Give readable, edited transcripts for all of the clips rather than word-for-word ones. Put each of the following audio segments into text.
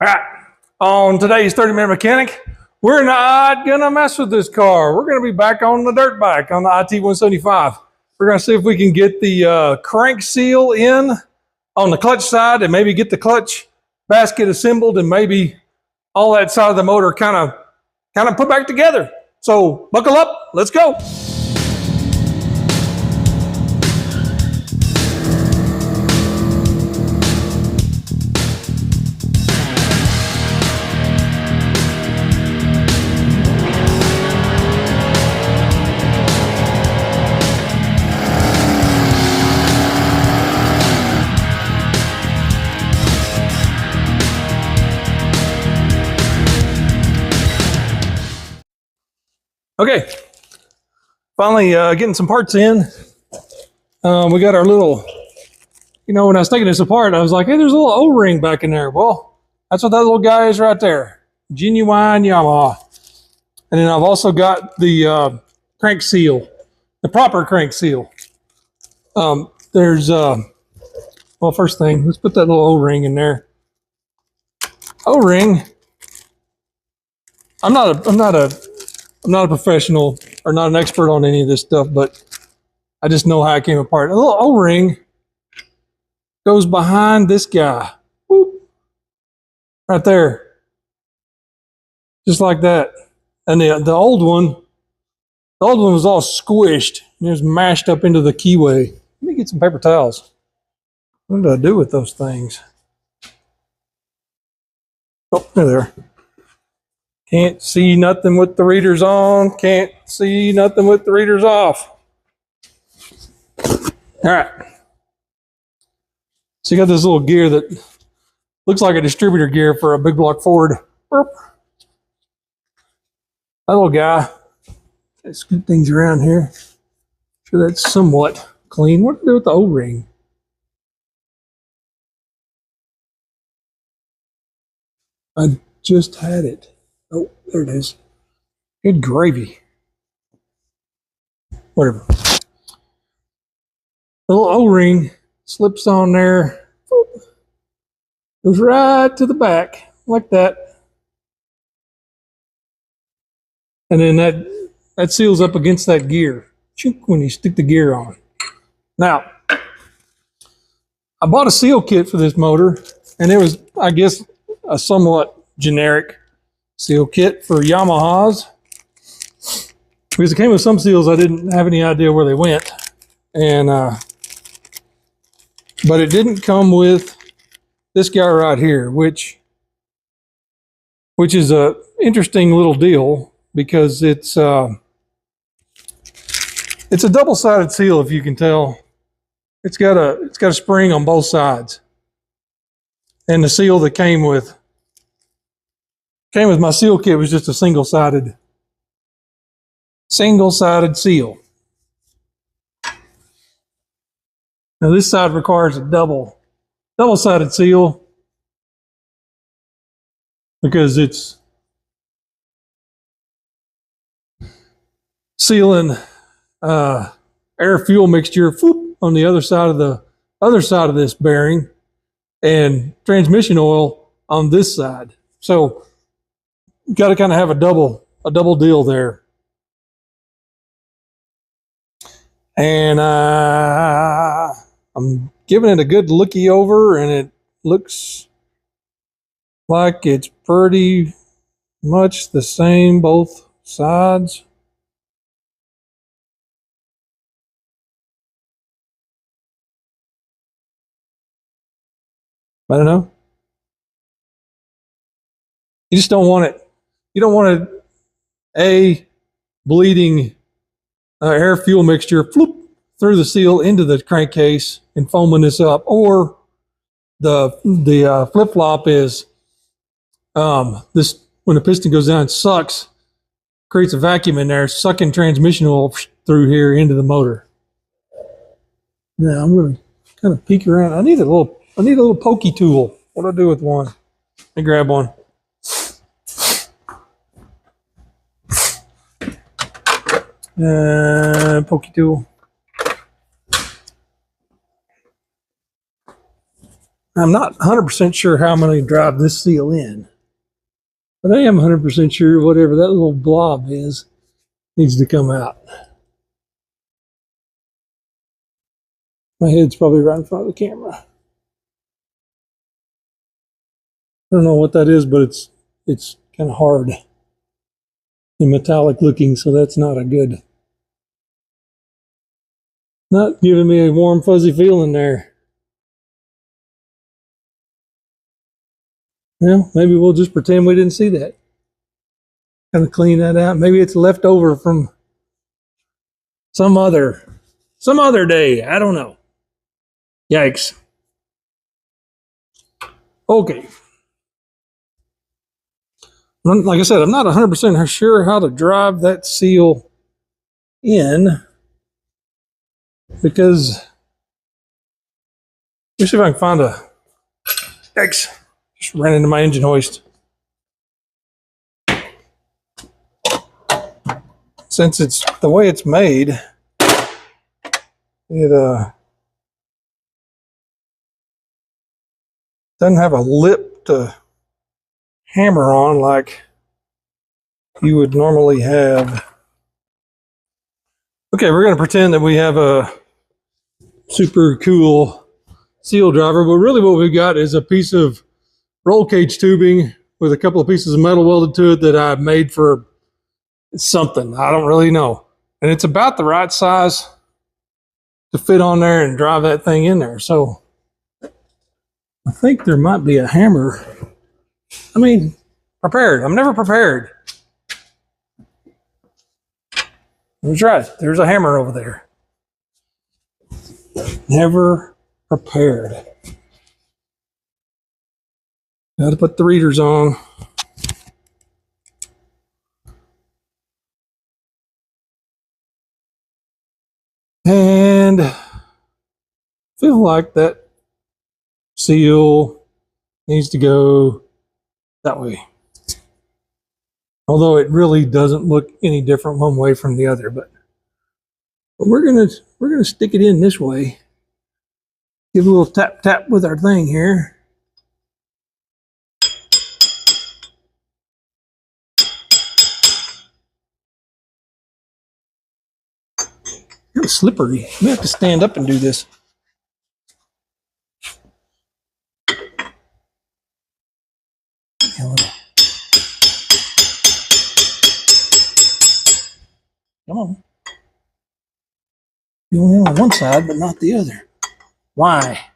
All right, on today's 30-minute mechanic, we're not gonna mess with this car. We're gonna be back on the dirt bike on the IT175. We're gonna see if we can get the crank seal in on the clutch side and maybe get the clutch basket assembled and maybe all that side of the motor kind of put back together. So buckle up, let's go. Okay, finally getting some parts in. We got our little, when I was taking this apart, I was like, hey, there's a little O-ring back in there. Well, that's what that little guy is right there. Genuine Yamaha. And then I've also got the crank seal, the proper crank seal. Well, first thing, let's put that little O-ring in there. O-ring, I'm not a professional or not an expert on any of this stuff, but I just know how it came apart. A little O-ring goes behind this guy. Whoop, right there. Just like that. And the old one was all squished and it was mashed up into the keyway. Let me get some paper towels. What did I do with those things? Oh, there. Can't see nothing with the readers on. Can't see nothing with the readers off. All right. So you got this little gear that looks like a distributor gear for a big block Ford. Burp. That little guy. Let's scoot things around here. Sure that's somewhat clean. What to do with the O-ring? I just had it. Oh, there it is. Good gravy. Whatever. The little O-ring slips on there. Goes right to the back, like that. And then that seals up against that gear when you stick the gear on. Now, I bought a seal kit for this motor, and it was, I guess, a somewhat generic seal kit for Yamahas, because it came with some seals I didn't have any idea where they went, and but it didn't come with this guy right here, which is a interesting little deal because it's a double-sided seal, if you can tell. It's got a spring on both sides, and the seal that came with my seal kit was just a single-sided seal. Now this side requires a double-sided seal because it's sealing air-fuel mixture on the other side of this bearing and transmission oil on this side. So you got to kind of have a double deal there. And I'm giving it a good looky over, and it looks like it's pretty much the same both sides. I don't know. You just don't want it. You don't want a bleeding air fuel mixture through the seal into the crankcase and foaming this up, or the flip flop is this, when the piston goes down, it sucks, creates a vacuum in there, sucking transmission oil through here into the motor. Now I'm going to kind of peek around. I need a little pokey tool. What do I do with one? Let me grab one. Pokey tool. I'm not 100% sure how I'm going to drive this seal in, but I am 100% sure whatever that little blob is needs to come out. My head's probably right in front of the camera. I don't know what that is, but it's kind of hard and metallic looking, so that's not a good. Not giving me a warm, fuzzy feeling there. Well, maybe we'll just pretend we didn't see that. Kind of clean that out. Maybe it's left over from some other day. I don't know. Yikes. Okay. Like I said, I'm not 100% sure how to drive that seal in, because let me see if I can find a. Yikes. Just ran into my engine hoist. Since it's the way it's made, it doesn't have a lip to hammer on like you would normally have. Okay, we're going to pretend that we have a super cool seal driver, but really what we've got is a piece of roll cage tubing with a couple of pieces of metal welded to it that I made for something. I don't really know. And it's about the right size to fit on there and drive that thing in there. So I think there might be a hammer. I mean, prepared. I'm never prepared. That's right. There's a hammer over there. Never prepared. Got to put the readers on. And I feel like that seal needs to go that way. Although it really doesn't look any different one way from the other, but we're gonna stick it in this way. Give a little tap tap with our thing here. Kind of slippery. We have to stand up and do this. Come on. You only on one side, but not the other. Why?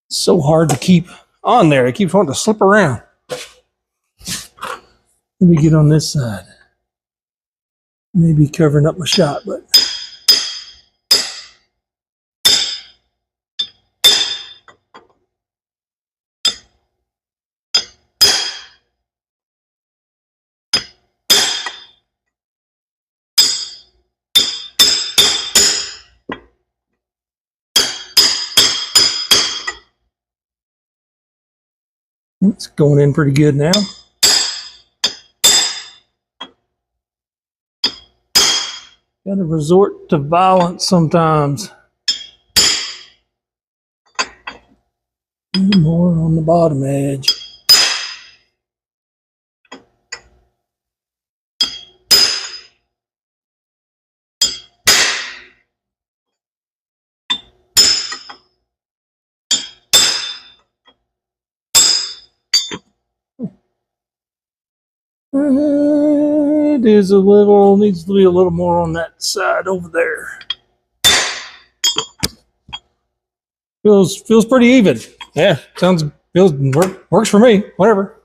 So hard to keep on there. It keeps wanting to slip around. Let me get on this side. Maybe covering up my shot, but it's going in pretty good now. Got to resort to violence sometimes. A little more on the bottom edge. It is a little, needs to be a little more on that side over there. Feels pretty even. Yeah, works for me. Whatever.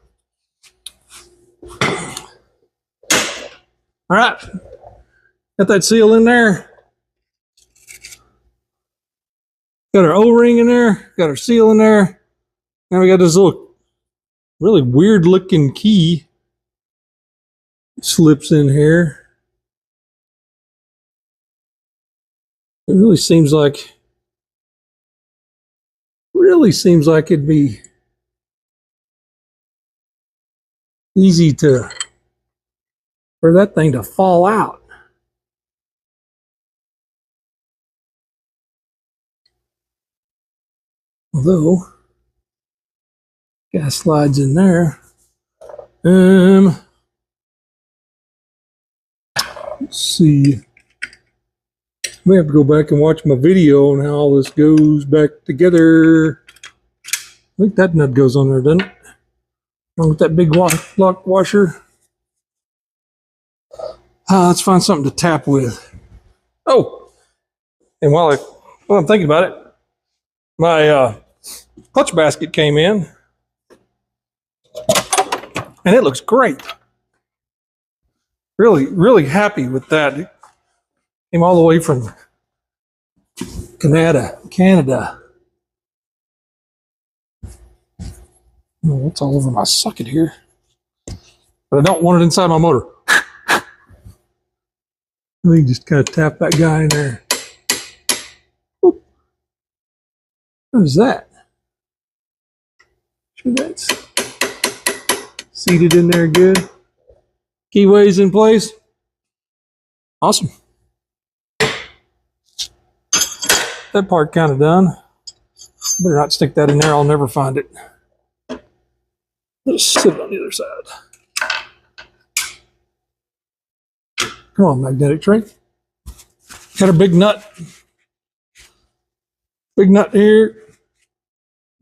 All right, got that seal in there. Got our O-ring in there. Got our seal in there. Now we got this little, really weird looking key. Slips in here. It really seems like it'd be easy for that thing to fall out. Although, gas slides in there. Let's see. We have to go back and watch my video on how all this goes back together. I think that nut goes on there, doesn't it? Along with that big lock washer. Let's find something to tap with. Oh, and while I'm thinking about it, my clutch basket came in, and it looks great. Really, really happy with that. It came all the way from Canada. Oh, it's all over my socket here. But I don't want it inside my motor. Let me just kind of tap that guy in there. Oop. What is that? Sure that's seated in there good. Keyways in place. Awesome. That part kind of done. Better not stick that in there, I'll never find it. Let's sit it on the other side. Come on, magnetic tray. Got a big nut. Big nut here.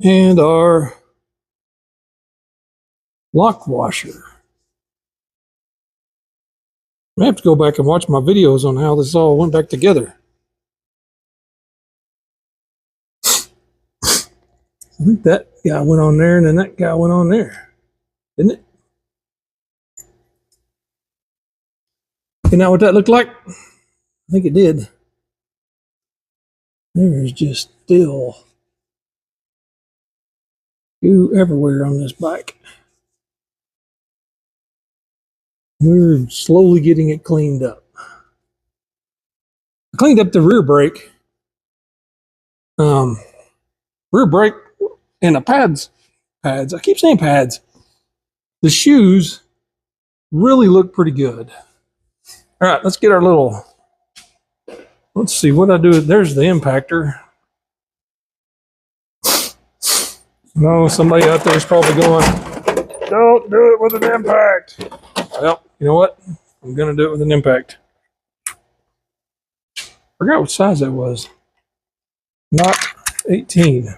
And our lock washer. I have to go back and watch my videos on how this all went back together. I think that guy went on there and then that guy went on there. Didn't it? You know what that looked like? I think it did. There's just still goo everywhere on this bike. We're slowly getting it cleaned up. I cleaned up the rear brake. Rear brake and the pads. I keep saying pads. The shoes really look pretty good. All right, let's get our little, let's see what I do. There's the impactor. No, somebody out there is probably going, don't do it with an impact. Well, you know what? I'm going to do it with an impact. Forgot what size that was. Not 18.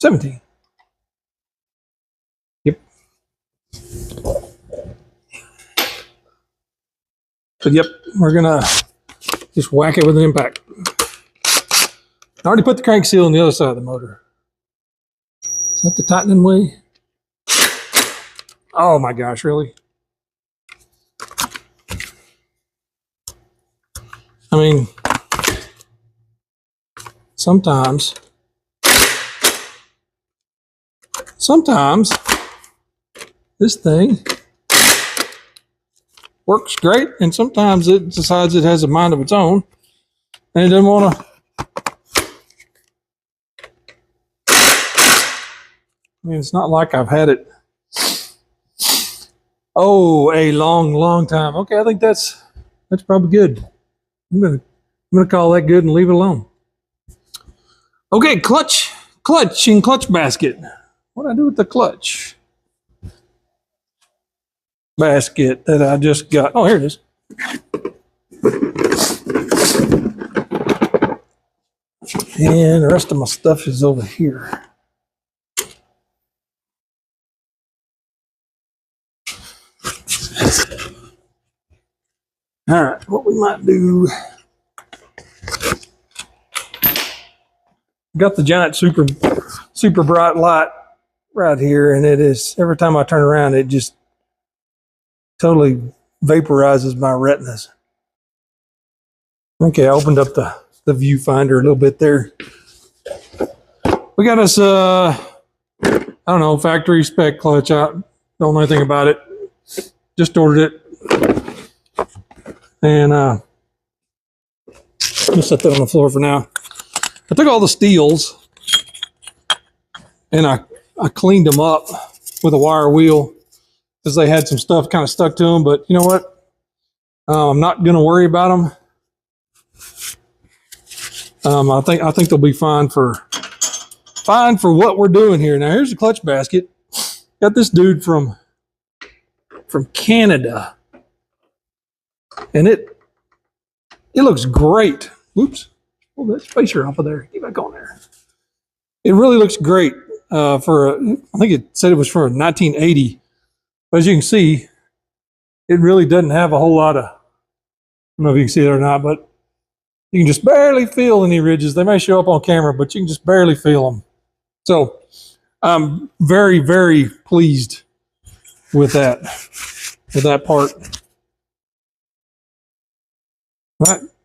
17. Yep. So, yep, we're going to just whack it with an impact. I already put the crank seal on the other side of the motor. Is that the tightening way? Oh my gosh, really? I mean, sometimes this thing works great, and sometimes it decides it has a mind of its own, and it doesn't want to. I mean, it's not like I've had it, a long time. Okay, I think that's probably good. I'm gonna call that good and leave it alone. Okay, clutch and clutch basket. What do I do with the clutch basket that I just got? Oh, here it is. And the rest of my stuff is over here. All right, what we might do. Got the giant super bright light right here, and it is, every time I turn around, it just totally vaporizes my retinas. Okay, I opened up the viewfinder a little bit there. We got us I don't know, factory spec clutch. I don't know anything about it. Just ordered it. And I'm gonna set that on the floor for now. I took all the steels and I cleaned them up with a wire wheel because they had some stuff kind of stuck to them. But you know what? I'm not gonna worry about them. I think they'll be fine for what we're doing here. Now here's the clutch basket. Got this dude from Canada, and it looks great. Oops, pull that spacer off of there. Get back on there. It really looks great I think it said it was for 1980. But as you can see, it really doesn't have a whole lot of, I don't know if you can see it or not, but you can just barely feel any ridges. They may show up on camera, but you can just barely feel them. So I'm very, very pleased with that part.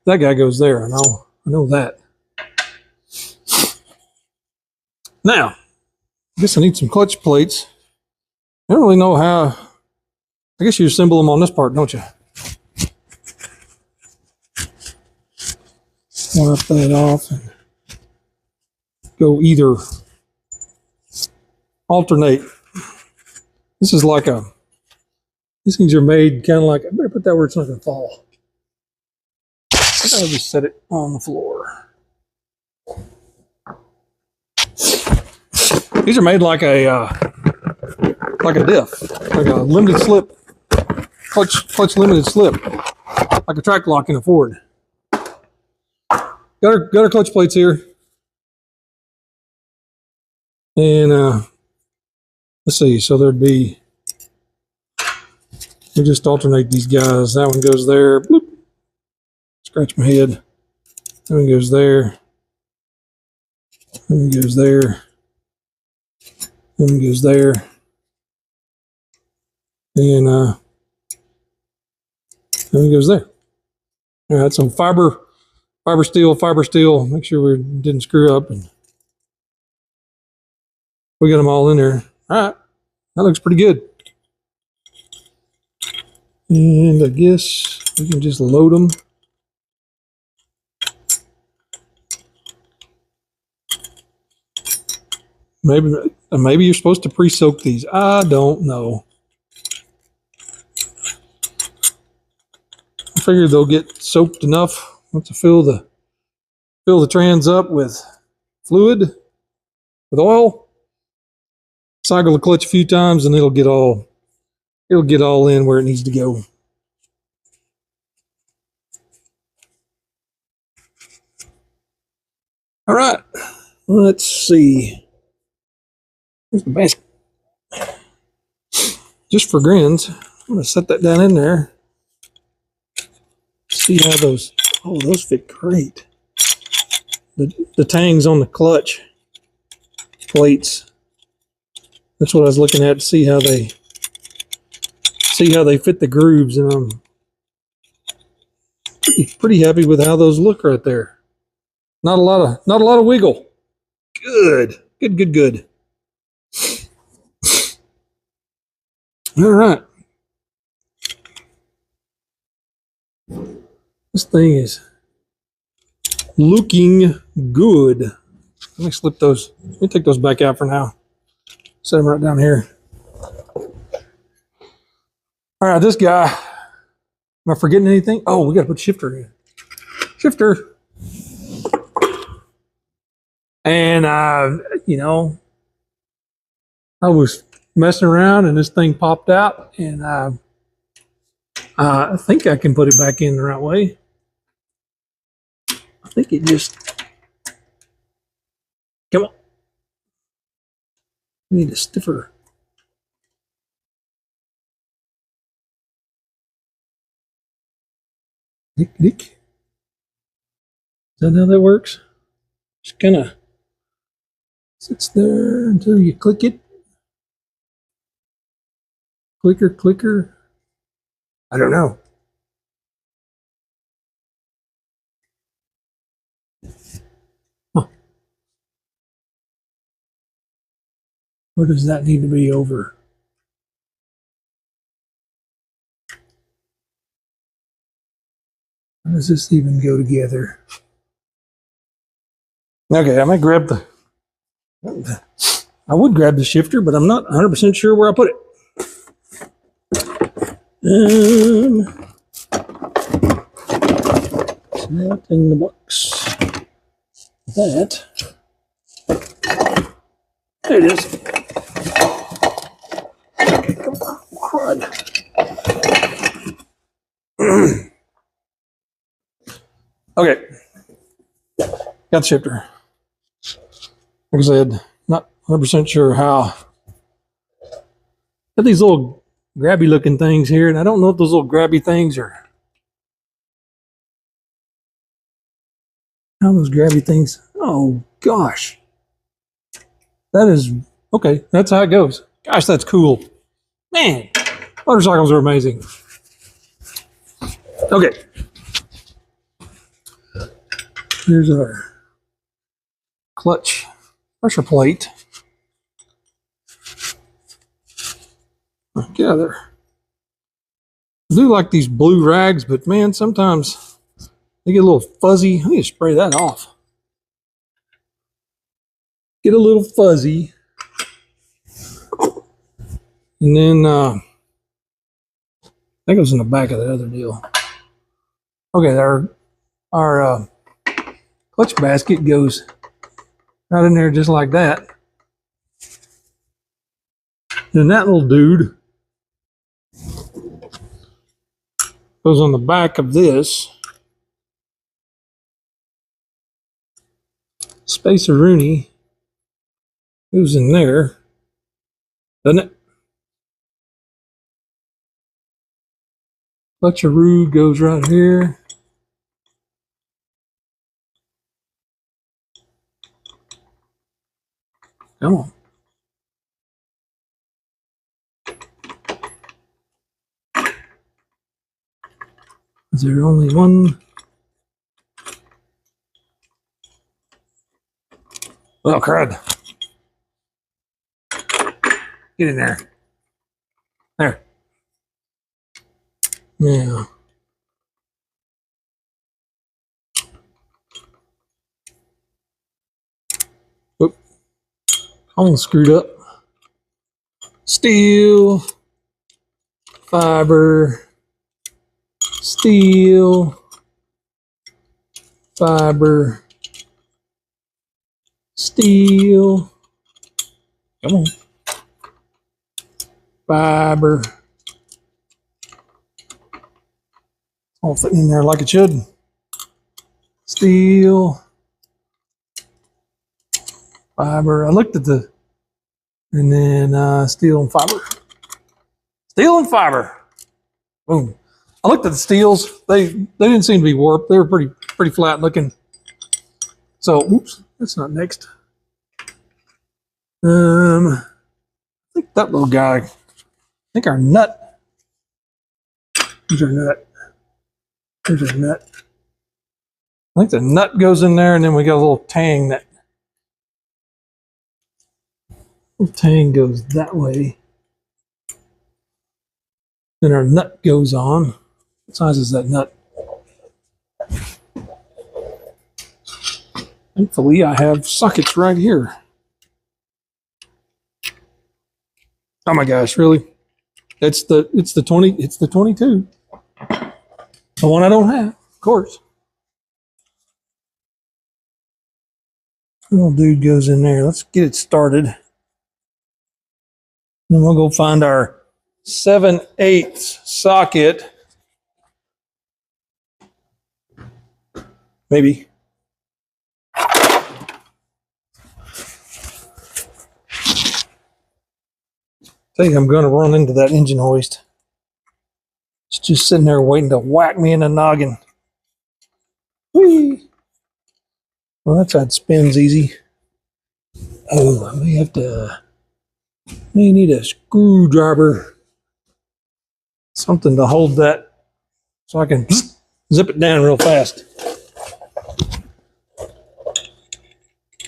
That guy goes there. I know that. Now, I guess I need some clutch plates. I don't really know how. I guess you assemble them on this part, don't you? Wipe that off and go either alternate. This is like these things are made kind of like, I better put that where it's not going to fall. I'll just set it on the floor. These are made like a diff, like a limited slip, clutch limited slip, like a track lock in a Ford. Got our clutch plates here, and let's see. So there'd be, we just alternate these guys. That one goes there. Bloop. Scratch my head. That one goes there. That one goes there. That one goes there. And that one goes there. All right, so fiber steel. Make sure we didn't screw up. And we got them all in there. All right, that looks pretty good. And I guess we can just load them. Maybe you're supposed to pre-soak these. I don't know. I figure they'll get soaked enough once I fill the trans up with fluid, with oil. Cycle the clutch a few times, and it'll get all in where it needs to go. All right, let's see. Here's the basket. Just for grins, I'm gonna set that down in there. See how those fit great. The tangs on the clutch plates. That's what I was looking at to see how they fit the grooves, and I'm pretty happy with how those look right there. Not a lot of wiggle. Good. All right. This thing is looking good. Let me slip those. Let me take those back out for now. Set them right down here. All right, this guy. Am I forgetting anything? Oh, we got to put shifter in. Shifter. And you know, I was messing around and this thing popped out, and I think I can put it back in the right way. I think it just, come on. I need a stiffer. Dick. Is that how that works? Just kind of sits there until you click it. Clicker. I don't know. Huh. Where does that need to be over? How does this even go together? Okay, I might grab I would grab the shifter, but I'm not 100% sure where I put it. It's not in the box. That. There it is. Oh, crud. Okay. Got the shifter. Like I said, not 100% sure how. Got these little grabby looking things here, and I don't know if those little grabby things are. How those grabby things? Oh gosh. That is okay. That's how it goes. Gosh, that's cool. Man, motorcycles are amazing. Okay. Here's our clutch pressure plate. Get out of there. I do like these blue rags, but man, sometimes they get a little fuzzy. I need to spray that off. Get a little fuzzy. And then that goes in the back of the other deal. Okay, our clutch basket goes right in there just like that. Then that little dude goes on the back of this. Spacer-Rooney goes in there, doesn't it? Clutcheroo goes right here. Come on. Is there only one? Oh, crud. Get in there. There. Yeah. Oop. Almost screwed up. Steel. Fiber. Steel. Fiber. Steel. Come on. Fiber. All fitting in there like it should. Steel. Fiber. I looked at the, and then steel and fiber. Steel and fiber. Boom. I looked at the steels. They didn't seem to be warped. They were pretty flat looking. So, oops, that's not next. I think that little guy. I think our nut. Here's our nut. Here's our nut. I think the nut goes in there, and then we got a little tang that. Little tang goes that way. Then our nut goes on. What size is that nut? Thankfully, I have sockets right here. Oh my gosh, really? It's the 22. The one I don't have, of course. Little dude goes in there. Let's get it started. Then we'll go find our 7/8 socket. Maybe. I think I'm going to run into that engine hoist. It's just sitting there waiting to whack me in the noggin. Whee! Well, that side spins easy. Oh, I may need a screwdriver. Something to hold that so I can zip it down real fast.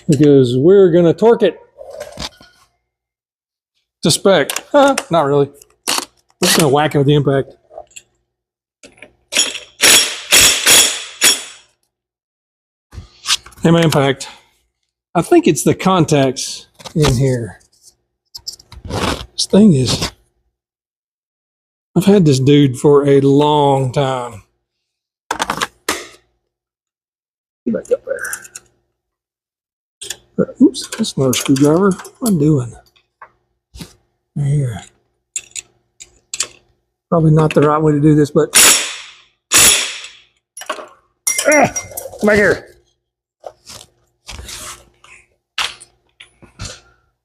Because we're going to torque it to spec. Not really. We're just going to whack it with the impact. Hey, my impact. I think it's the contacts in here. This thing is, I've had this dude for a long time. Get back up there. Oops, that's another screwdriver. What am I doing? Right here. Probably not the right way to do this, but come back here.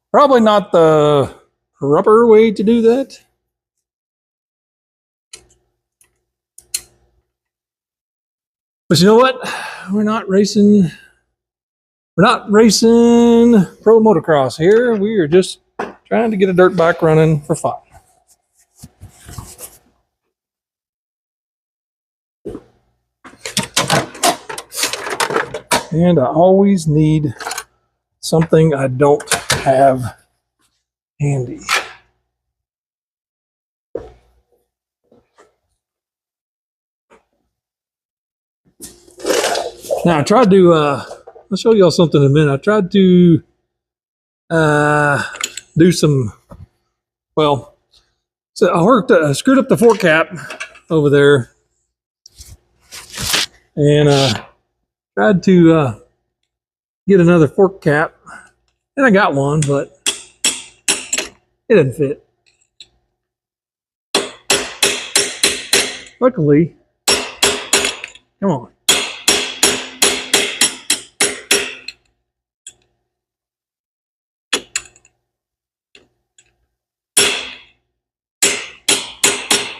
Probably not the proper way to do that. But you know what? We're not racing pro motocross here. We are just trying to get a dirt bike running for fun. And I always need something I don't have handy. Now I tried to, I'll show y'all something in a minute. I tried to do some, well, so I screwed up the fork cap over there and tried to get another fork cap, and I got one, but it didn't fit. Luckily, come on.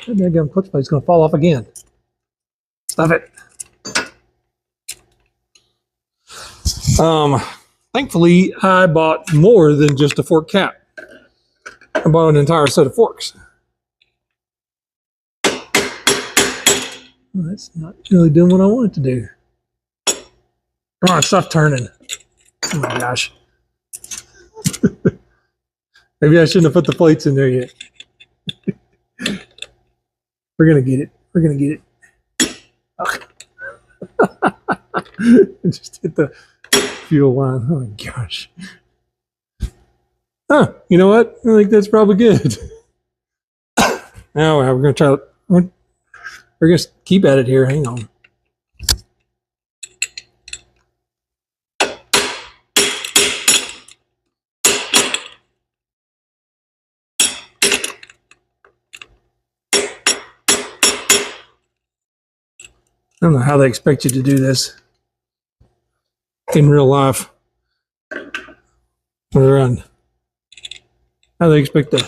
That damn clutch plate's going to fall off again. Stop it. Thankfully, I bought more than just a fork cap. I bought an entire set of forks. Well, that's not really doing what I want it to do. Come on, stop turning. Oh my gosh. Maybe I shouldn't have put the plates in there yet. We're going to get it. We're going to get it. Just hit the fuel line. Oh my gosh. Huh, you know what? I think that's probably good. Now we're going to try, we're going to keep at it here. Hang on. I don't know how they expect you to do this in real life. Or how they expect the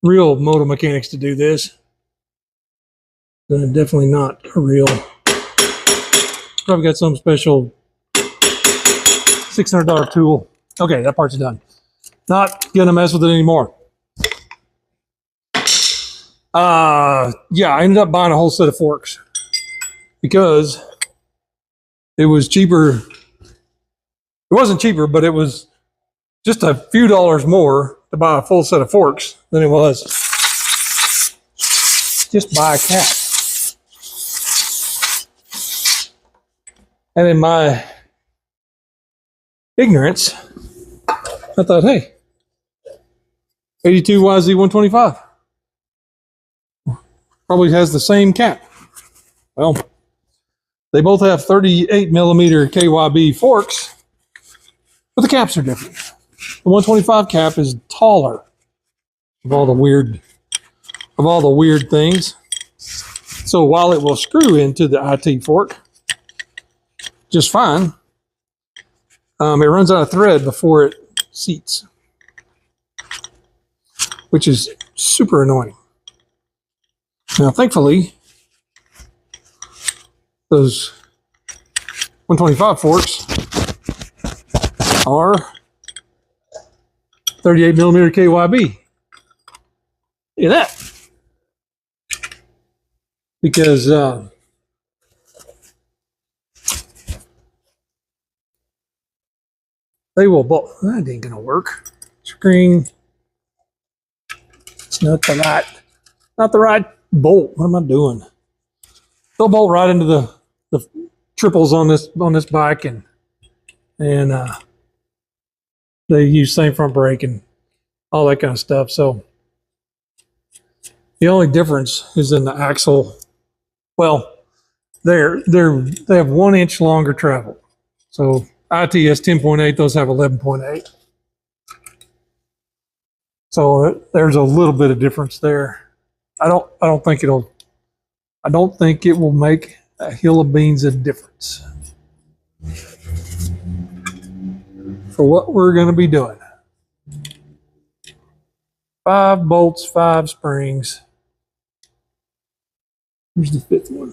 real motor mechanics to do this. They're definitely not a real. Probably got some special $600 tool. Okay, that part's done. Not gonna mess with it anymore. Yeah, I ended up buying a whole set of forks because it was cheaper. It wasn't cheaper, but it was just a few dollars more to buy a full set of forks than it was just buy a cap. And in my ignorance, I thought, hey, 82 YZ125 probably has the same cap. Well, they both have 38 millimeter KYB forks, but the caps are different. The 125 cap is taller of all the weird things. So while it will screw into the IT fork just fine, it runs out of thread before it seats, which is super annoying. Now, thankfully, those 125 forks are 38 millimeter KYB. Look at that. Because they will both. That ain't gonna work. Screen. It's not the right bolt. What am I doing? They'll bolt right into the triples on this bike, and they use same front brake and all that kind of stuff. So the only difference is in the axle. Well, they have 1 inch longer travel. So IT has 10.8, those have 11.8. So there's a little bit of difference there. I don't think it will make a hill of beans a difference for what we're going to be doing. 5 bolts, 5 springs. Here's the 5th one.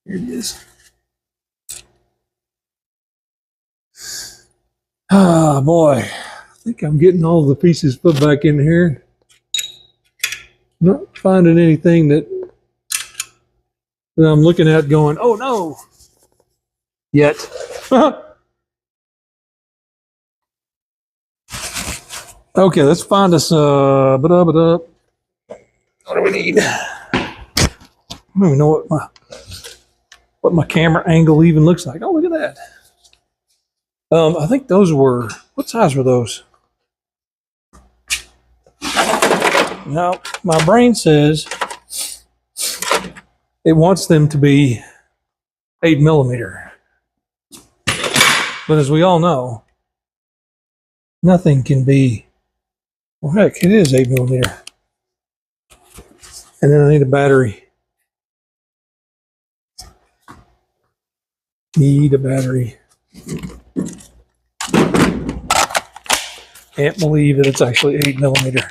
Here it is. Ah, boy. I think I'm getting all the pieces put back in here. Not finding anything that I'm looking at going, oh no, yet. Okay, let's find us, what do we need? I don't even know what my camera angle even looks like. Oh, look at that. I think those were, what size were those? Now, my brain says it wants them to be 8mm. But as we all know, nothing can be, well, heck, it is 8mm. And then I need a battery. Need a battery. Can't believe that it's actually 8mm.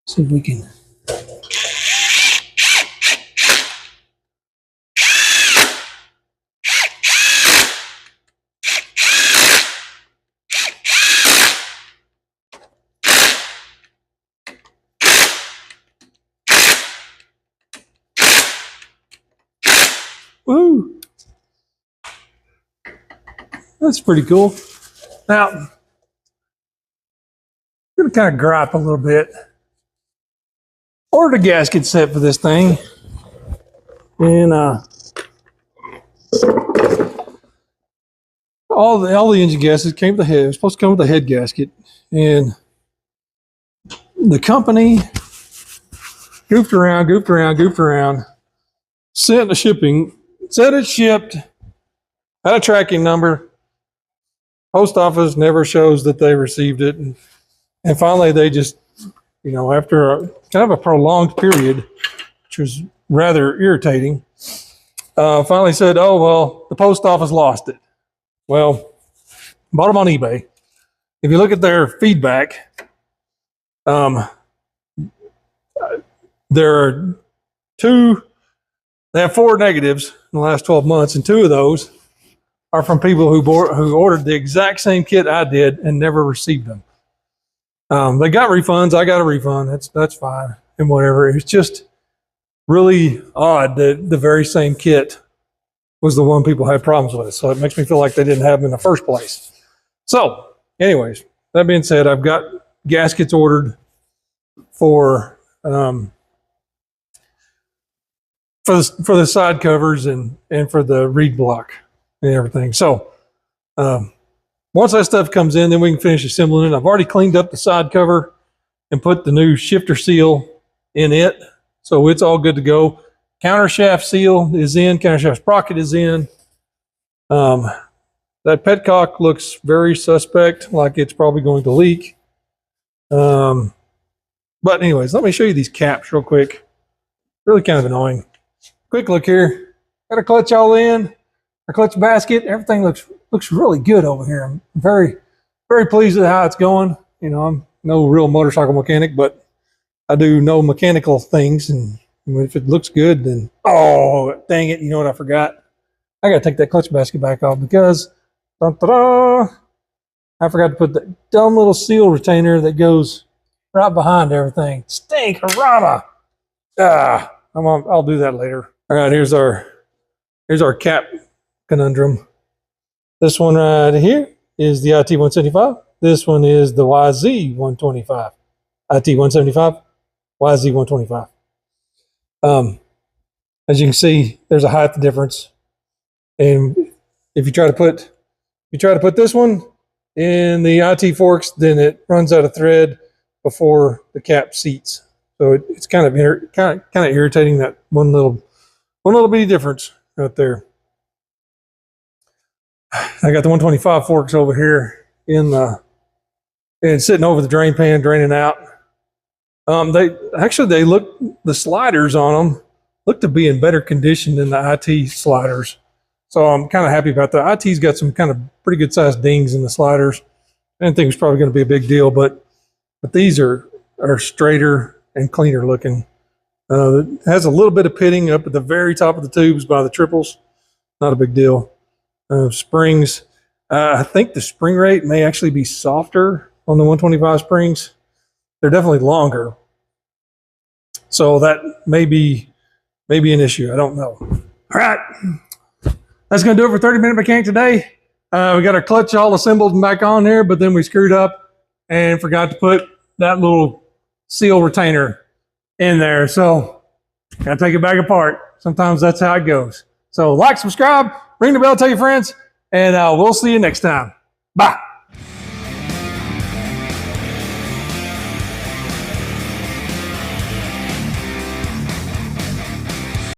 See if we can. Woo! That's pretty cool. Now, I'm going to kind of gripe a little bit. Ordered a gasket set for this thing, and all the engine gaskets came with the head. It was supposed to come with a head gasket, and the company goofed around, sent the shipping, said it shipped, had a tracking number. Post office never shows that they received it, and finally they just, after kind of a prolonged period, which was rather irritating, finally said, oh, well, the post office lost it. Well, bought them on eBay. If you look at their feedback, there are they have 4 negatives in the last 12 months, and 2 of those are from people who ordered the exact same kit I did and never received them. They got refunds. I got a refund. That's fine and whatever. It's just really odd that the very same kit was the one people had problems with. So it makes me feel like they didn't have them in the first place. So anyways, that being said, I've got gaskets ordered for the side covers and for the reed block and everything. So once that stuff comes in, then we can finish assembling it. I've already cleaned up the side cover and put the new shifter seal in it. So it's all good to go. Countershaft seal is in. Countershaft sprocket is in. That petcock looks very suspect, like it's probably going to leak. But anyways, let me show you these caps real quick. Really kind of annoying. Quick look here. Got a clutch all in. Our clutch basket. Everything looks really good over here. I'm very, very pleased with how it's going. I'm no real motorcycle mechanic, but I do know mechanical things, and if it looks good, then, oh, dang it, you know what I forgot? I got to take that clutch basket back off because I forgot to put the dumb little seal retainer that goes right behind everything. Stink, harama! I'll do that later. All right, here's our cap conundrum. This one right here is the IT175. This one is the YZ125. IT175, YZ125. As you can see, there's a height difference. And if you try to put this one in the IT forks, then it runs out of thread before the cap seats. So it's kind of irritating, that one little bitty difference right there. I got the 125 forks over here and sitting over the drain pan, draining out. The sliders on them look to be in better condition than the IT sliders. So I'm kind of happy about that. IT's got some kind of pretty good sized dings in the sliders. I didn't think it was probably going to be a big deal, but these are straighter and cleaner looking. It has a little bit of pitting up at the very top of the tubes by the triples. Not a big deal. Springs. I think the spring rate may actually be softer on the 125 springs. They're definitely longer. So that may be an issue. I don't know. All right. That's going to do it for 30-minute mechanic today. We got our clutch all assembled and back on there, but then we screwed up and forgot to put that little seal retainer in there. So got to take it back apart. Sometimes that's how it goes. So like, subscribe, ring the bell, tell your friends, and we'll see you next time. Bye.